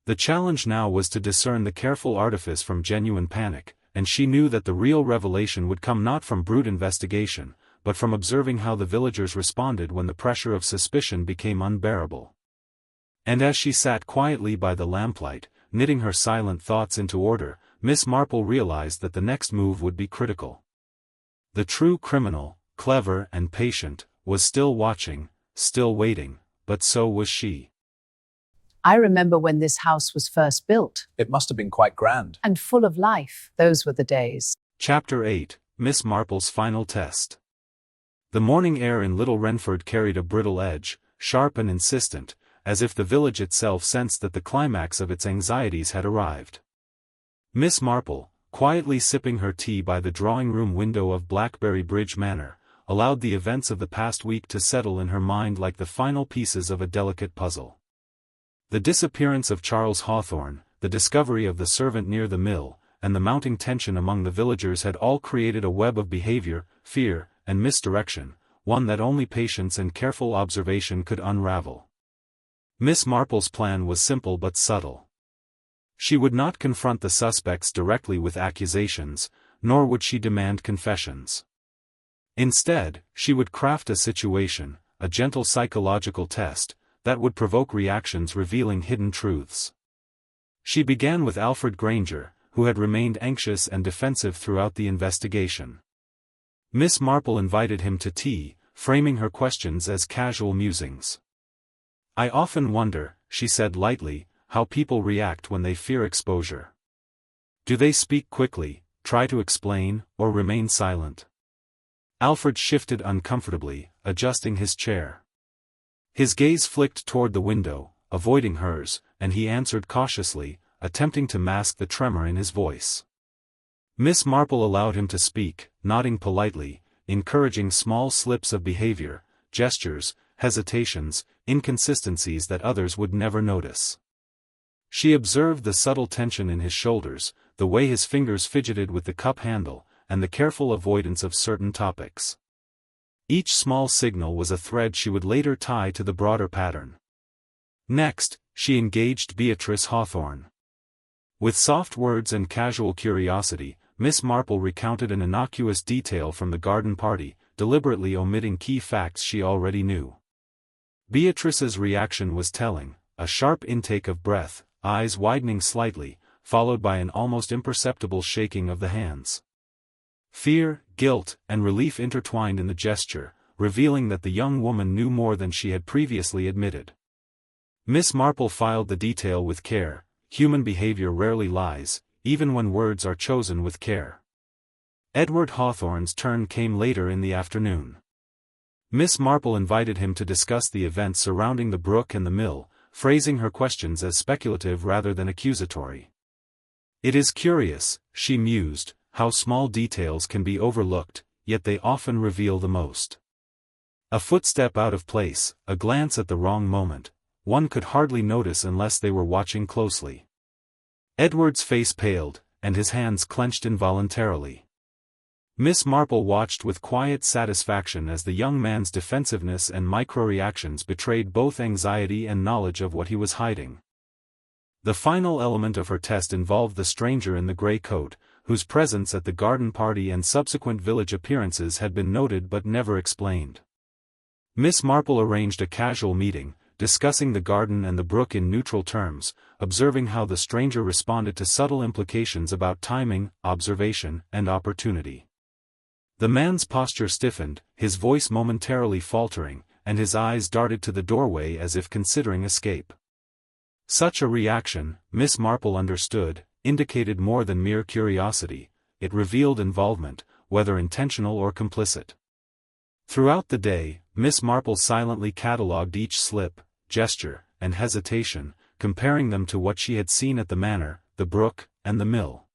The challenge now was to discern the careful artifice from genuine panic, and she knew that the real revelation would come not from brute investigation, but from observing how the villagers responded when the pressure of suspicion became unbearable. And as she sat quietly by the lamplight, knitting her silent thoughts into order, Miss Marple realized that the next move would be critical. The true criminal, clever and patient, was still watching, still waiting, but so was she. I remember when this house was first built. It must have been quite grand. And full of life. Those were the days. Chapter 8, Miss Marple's Final Test. The morning air in Little Wrenford carried a brittle edge, sharp and insistent, as if the village itself sensed that the climax of its anxieties had arrived. Miss Marple, quietly sipping her tea by the drawing-room window of Blackberry Bridge Manor, allowed the events of the past week to settle in her mind like the final pieces of a delicate puzzle. The disappearance of Charles Hawthorne, the discovery of the servant near the mill, and the mounting tension among the villagers had all created a web of behavior, fear, and misdirection, one that only patience and careful observation could unravel. Miss Marple's plan was simple but subtle. She would not confront the suspects directly with accusations, nor would she demand confessions. Instead, she would craft a situation, a gentle psychological test, that would provoke reactions revealing hidden truths. She began with Alfred Granger, who had remained anxious and defensive throughout the investigation. Miss Marple invited him to tea, framing her questions as casual musings. "I often wonder," she said lightly, "how people react when they fear exposure. Do they speak quickly, try to explain, or remain silent?" Alfred shifted uncomfortably, adjusting his chair. His gaze flicked toward the window, avoiding hers, and he answered cautiously, attempting to mask the tremor in his voice. Miss Marple allowed him to speak, nodding politely, encouraging small slips of behavior, gestures, hesitations, inconsistencies that others would never notice. She observed the subtle tension in his shoulders, the way his fingers fidgeted with the cup handle, and the careful avoidance of certain topics. Each small signal was a thread she would later tie to the broader pattern. Next, she engaged Beatrice Hawthorne. With soft words and casual curiosity, Miss Marple recounted an innocuous detail from the garden party, deliberately omitting key facts she already knew. Beatrice's reaction was telling, a sharp intake of breath, eyes widening slightly, followed by an almost imperceptible shaking of the hands. Fear, guilt, and relief intertwined in the gesture, revealing that the young woman knew more than she had previously admitted. Miss Marple filed the detail with care. Human behavior rarely lies, even when words are chosen with care. Edward Hawthorne's turn came later in the afternoon. Miss Marple invited him to discuss the events surrounding the brook and the mill, phrasing her questions as speculative rather than accusatory. "It is curious," she mused, "how small details can be overlooked, yet they often reveal the most. A footstep out of place, a glance at the wrong moment, one could hardly notice unless they were watching closely." Edward's face paled, and his hands clenched involuntarily. Miss Marple watched with quiet satisfaction as the young man's defensiveness and micro-reactions betrayed both anxiety and knowledge of what he was hiding. The final element of her test involved the stranger in the gray coat, whose presence at the garden party and subsequent village appearances had been noted but never explained. Miss Marple arranged a casual meeting, discussing the garden and the brook in neutral terms, observing how the stranger responded to subtle implications about timing, observation, and opportunity. The man's posture stiffened, his voice momentarily faltering, and his eyes darted to the doorway as if considering escape. Such a reaction, Miss Marple understood, indicated more than mere curiosity. It revealed involvement, whether intentional or complicit. Throughout the day, Miss Marple silently catalogued each slip, gesture, and hesitation, comparing them to what she had seen at the manor, the brook, and the mill.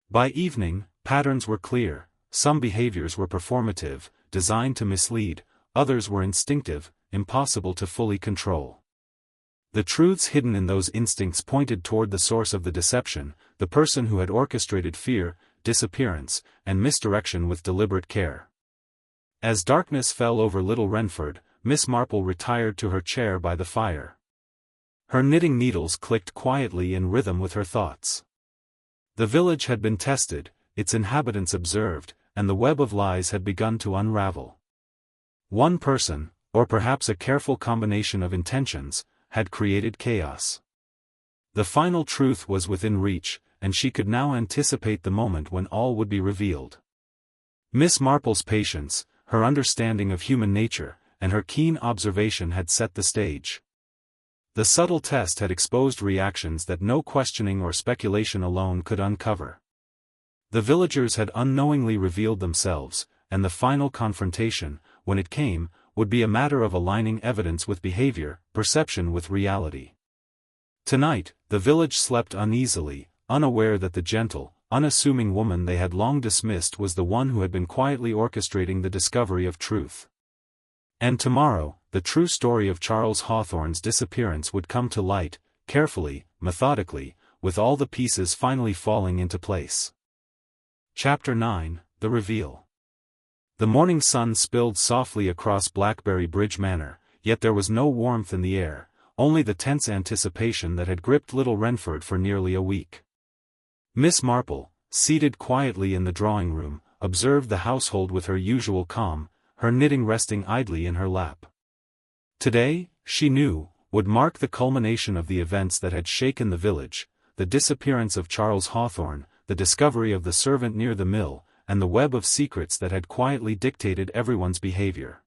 By evening, patterns were clear. Some behaviors were performative, designed to mislead, others were instinctive, impossible to fully control. The truths hidden in those instincts pointed toward the source of the deception, the person who had orchestrated fear, disappearance, and misdirection with deliberate care. As darkness fell over Little Wrenford, Miss Marple retired to her chair by the fire. Her knitting needles clicked quietly in rhythm with her thoughts. The village had been tested, its inhabitants observed, and the web of lies had begun to unravel. One person, or perhaps a careful combination of intentions, had created chaos. The final truth was within reach, and she could now anticipate the moment when all would be revealed. Miss Marple's patience, her understanding of human nature, and her keen observation had set the stage. The subtle test had exposed reactions that no questioning or speculation alone could uncover. The villagers had unknowingly revealed themselves, and the final confrontation, when it came, would be a matter of aligning evidence with behavior, perception with reality. Tonight, the village slept uneasily, unaware that the gentle, unassuming woman they had long dismissed was the one who had been quietly orchestrating the discovery of truth. And tomorrow, the true story of Charles Hawthorne's disappearance would come to light, carefully, methodically, with all the pieces finally falling into place. Chapter 9, The Reveal. The morning sun spilled softly across Blackberry Bridge Manor, yet there was no warmth in the air, only the tense anticipation that had gripped Little Wrenford for nearly a week. Miss Marple, seated quietly in the drawing-room, observed the household with her usual calm, her knitting resting idly in her lap. Today, she knew, would mark the culmination of the events that had shaken the village, the disappearance of Charles Hawthorne, the discovery of the servant near the mill, and the web of secrets that had quietly dictated everyone's behavior.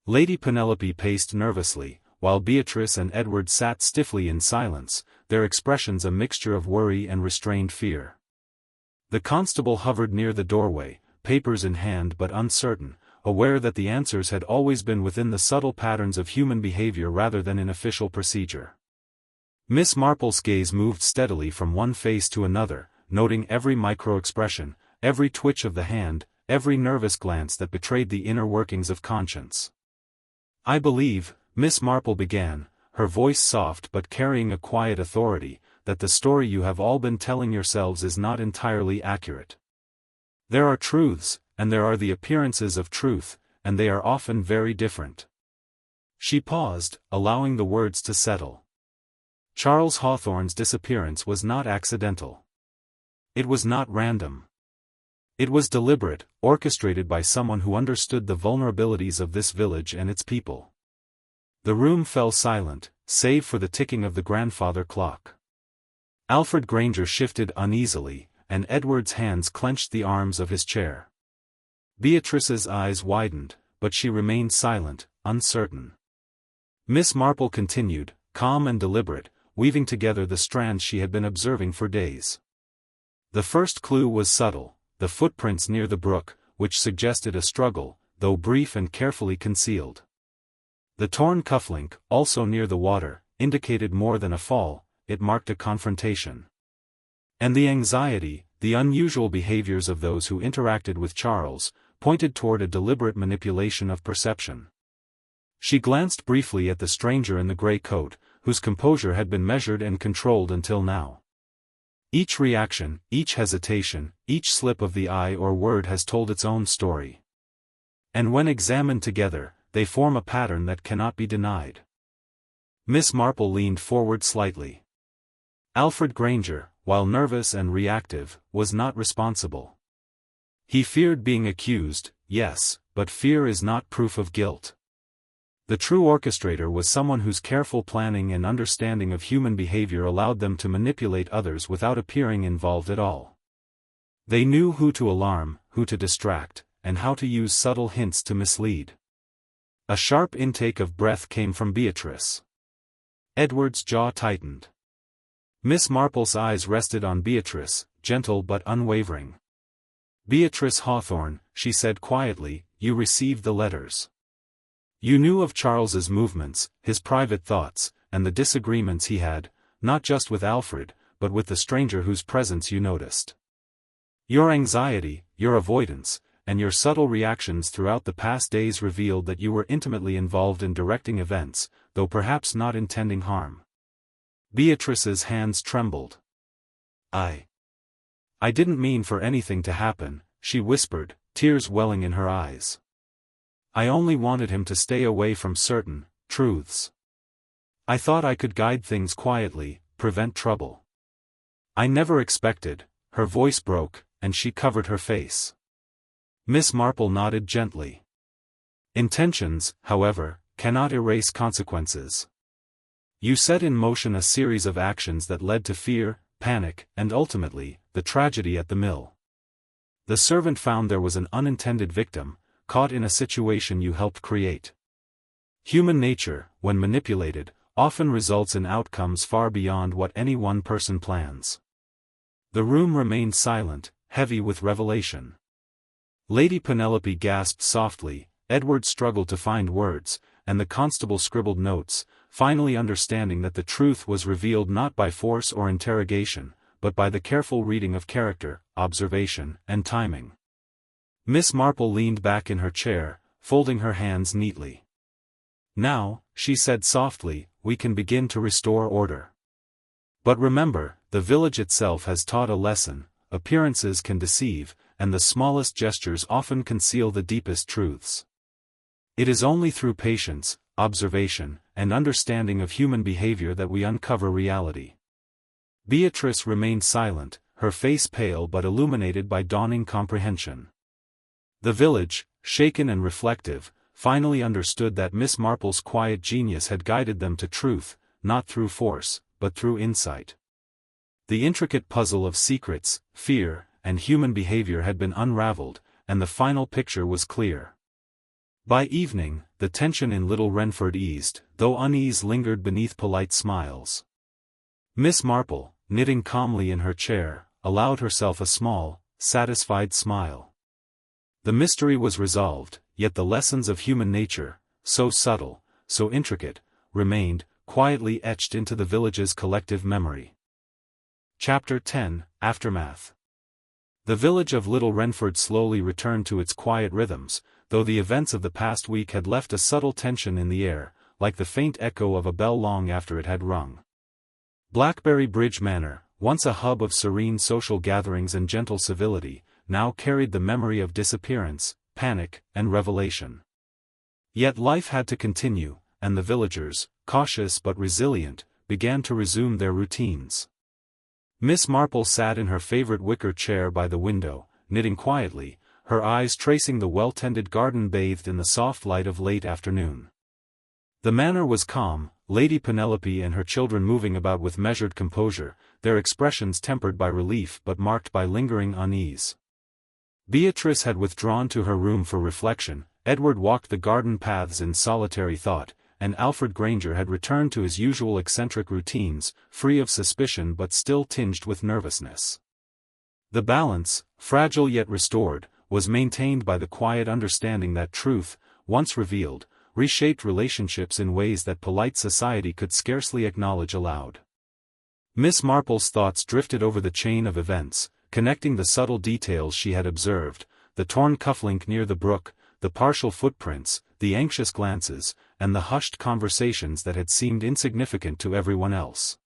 Lady Penelope paced nervously, while Beatrice and Edward sat stiffly in silence, their expressions a mixture of worry and restrained fear. The constable hovered near the doorway, papers in hand but uncertain, aware that the answers had always been within the subtle patterns of human behavior rather than in official procedure. Miss Marple's gaze moved steadily from one face to another, noting every micro-expression, every twitch of the hand, every nervous glance that betrayed the inner workings of conscience. "I believe," Miss Marple began, her voice soft but carrying a quiet authority, "that the story you have all been telling yourselves is not entirely accurate. There are truths, and there are the appearances of truth, and they are often very different." She paused, allowing the words to settle. Charles Hawthorne's disappearance was not accidental. It was not random. It was deliberate, orchestrated by someone who understood the vulnerabilities of this village and its people. The room fell silent, save for the ticking of the grandfather clock. Alfred Granger shifted uneasily, and Edward's hands clenched the arms of his chair. Beatrice's eyes widened, but she remained silent, uncertain. Miss Marple continued, calm and deliberate, weaving together the strands she had been observing for days. The first clue was subtle, the footprints near the brook, which suggested a struggle, though brief and carefully concealed. The torn cufflink, also near the water, indicated more than a fall, it marked a confrontation. And the anxiety, the unusual behaviors of those who interacted with Charles, pointed toward a deliberate manipulation of perception. She glanced briefly at the stranger in the gray coat, whose composure had been measured and controlled until now. Each reaction, each hesitation, each slip of the eye or word has told its own story. And when examined together, they form a pattern that cannot be denied. Miss Marple leaned forward slightly. Alfred Granger, while nervous and reactive, was not responsible. He feared being accused, yes, but fear is not proof of guilt. The true orchestrator was someone whose careful planning and understanding of human behavior allowed them to manipulate others without appearing involved at all. They knew who to alarm, who to distract, and how to use subtle hints to mislead. A sharp intake of breath came from Beatrice. Edward's jaw tightened. Miss Marple's eyes rested on Beatrice, gentle but unwavering. "Beatrice Hawthorne," she said quietly, "you received the letters. You knew of Charles's movements, his private thoughts, and the disagreements he had, not just with Alfred, but with the stranger whose presence you noticed. Your anxiety, your avoidance, and your subtle reactions throughout the past days revealed that you were intimately involved in directing events, though perhaps not intending harm." Beatrice's hands trembled. I didn't mean for anything to happen," she whispered, tears welling in her eyes. "I only wanted him to stay away from certain truths. I thought I could guide things quietly, prevent trouble. I never expected." Her voice broke, and she covered her face. Miss Marple nodded gently. "Intentions, however, cannot erase consequences. You set in motion a series of actions that led to fear, panic, and ultimately, the tragedy at the mill. The servant found there was an unintended victim, caught in a situation you helped create. Human nature, when manipulated, often results in outcomes far beyond what any one person plans. The room remained silent, heavy with revelation. Lady Penelope gasped softly, Edward struggled to find words, and the constable scribbled notes, finally understanding that the truth was revealed not by force or interrogation, but by the careful reading of character, observation, and timing. Miss Marple leaned back in her chair, folding her hands neatly. "Now," she said softly, "we can begin to restore order. But remember, the village itself has taught a lesson, appearances can deceive, and the smallest gestures often conceal the deepest truths. It is only through patience, observation, and understanding of human behavior that we uncover reality." Beatrice remained silent, her face pale but illuminated by dawning comprehension. The village, shaken and reflective, finally understood that Miss Marple's quiet genius had guided them to truth, not through force, but through insight. The intricate puzzle of secrets, fear, and human behavior had been unraveled, and the final picture was clear. By evening, the tension in Little Wrenford eased, though unease lingered beneath polite smiles. Miss Marple, knitting calmly in her chair, allowed herself a small, satisfied smile. The mystery was resolved, yet the lessons of human nature, so subtle, so intricate, remained, quietly etched into the village's collective memory. Chapter 10, Aftermath. The village of Little Wrenford slowly returned to its quiet rhythms, though the events of the past week had left a subtle tension in the air, like the faint echo of a bell long after it had rung. Blackberry Bridge Manor, once a hub of serene social gatherings and gentle civility, now carried the memory of disappearance, panic, and revelation. Yet life had to continue, and the villagers, cautious but resilient, began to resume their routines. Miss Marple sat in her favorite wicker chair by the window, knitting quietly, her eyes tracing the well-tended garden bathed in the soft light of late afternoon. The manor was calm, Lady Penelope and her children moving about with measured composure, their expressions tempered by relief but marked by lingering unease. Beatrice had withdrawn to her room for reflection, Edward walked the garden paths in solitary thought, and Alfred Granger had returned to his usual eccentric routines, free of suspicion but still tinged with nervousness. The balance, fragile yet restored, was maintained by the quiet understanding that truth, once revealed, reshaped relationships in ways that polite society could scarcely acknowledge aloud. Miss Marple's thoughts drifted over the chain of events, connecting the subtle details she had observed, the torn cufflink near the brook, the partial footprints, the anxious glances, and the hushed conversations that had seemed insignificant to everyone else.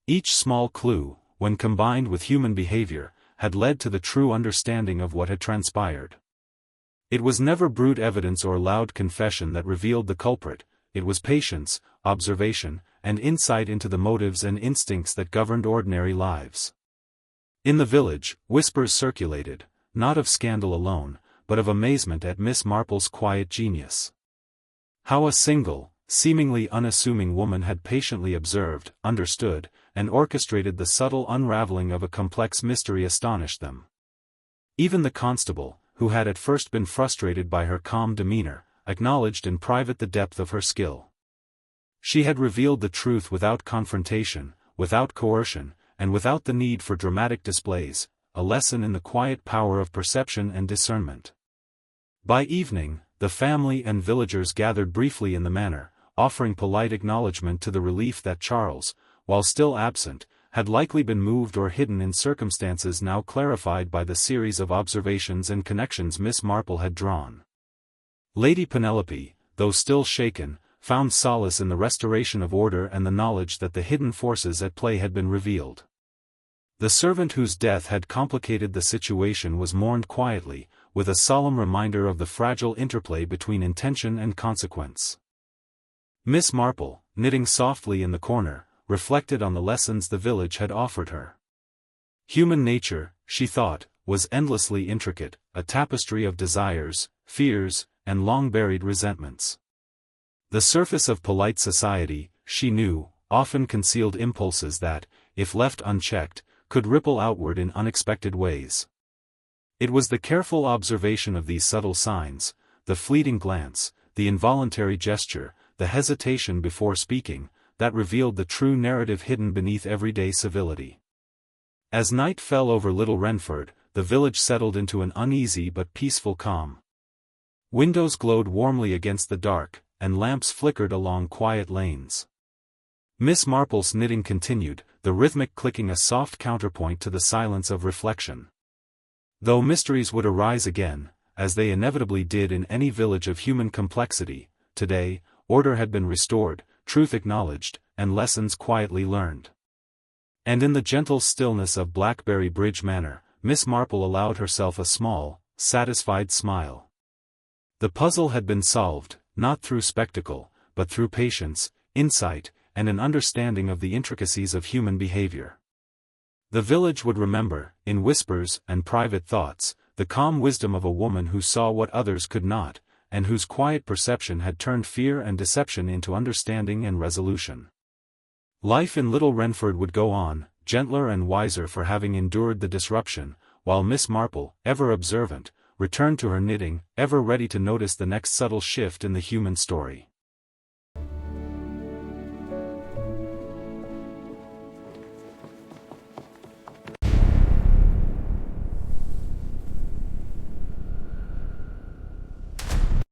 Each small clue, when combined with human behavior, had led to the true understanding of what had transpired. It was never brute evidence or loud confession that revealed the culprit, it was patience, observation, and insight into the motives and instincts that governed ordinary lives. In the village, whispers circulated, not of scandal alone, but of amazement at Miss Marple's quiet genius. How a single, seemingly unassuming woman had patiently observed, understood, and orchestrated the subtle unraveling of a complex mystery astonished them. Even the constable, who had at first been frustrated by her calm demeanor, acknowledged in private the depth of her skill. She had revealed the truth without confrontation, without coercion, and without the need for dramatic displays, a lesson in the quiet power of perception and discernment. By evening, the family and villagers gathered briefly in the manor, offering polite acknowledgement to the relief that Charles, while still absent, had likely been moved or hidden in circumstances now clarified by the series of observations and connections Miss Marple had drawn. Lady Penelope, though still shaken, found solace in the restoration of order and the knowledge that the hidden forces at play had been revealed. The servant whose death had complicated the situation was mourned quietly, with a solemn reminder of the fragile interplay between intention and consequence. Miss Marple, knitting softly in the corner, reflected on the lessons the village had offered her. Human nature, she thought, was endlessly intricate, a tapestry of desires, fears, and long-buried resentments. The surface of polite society, she knew, often concealed impulses that, if left unchecked, could ripple outward in unexpected ways. It was the careful observation of these subtle signs, the fleeting glance, the involuntary gesture, the hesitation before speaking, that revealed the true narrative hidden beneath everyday civility. As night fell over Little Wrenford, the village settled into an uneasy but peaceful calm. Windows glowed warmly against the dark, and lamps flickered along quiet lanes. Miss Marple's knitting continued, the rhythmic clicking a soft counterpoint to the silence of reflection. Though mysteries would arise again, as they inevitably did in any village of human complexity, today, order had been restored, truth acknowledged, and lessons quietly learned. And in the gentle stillness of Blackberry Bridge Manor, Miss Marple allowed herself a small, satisfied smile. The puzzle had been solved, not through spectacle, but through patience, insight, and an understanding of the intricacies of human behavior. The village would remember, in whispers and private thoughts, the calm wisdom of a woman who saw what others could not, and whose quiet perception had turned fear and deception into understanding and resolution. Life in Little Wrenford would go on, gentler and wiser for having endured the disruption, while Miss Marple, ever observant, returned to her knitting, ever ready to notice the next subtle shift in the human story.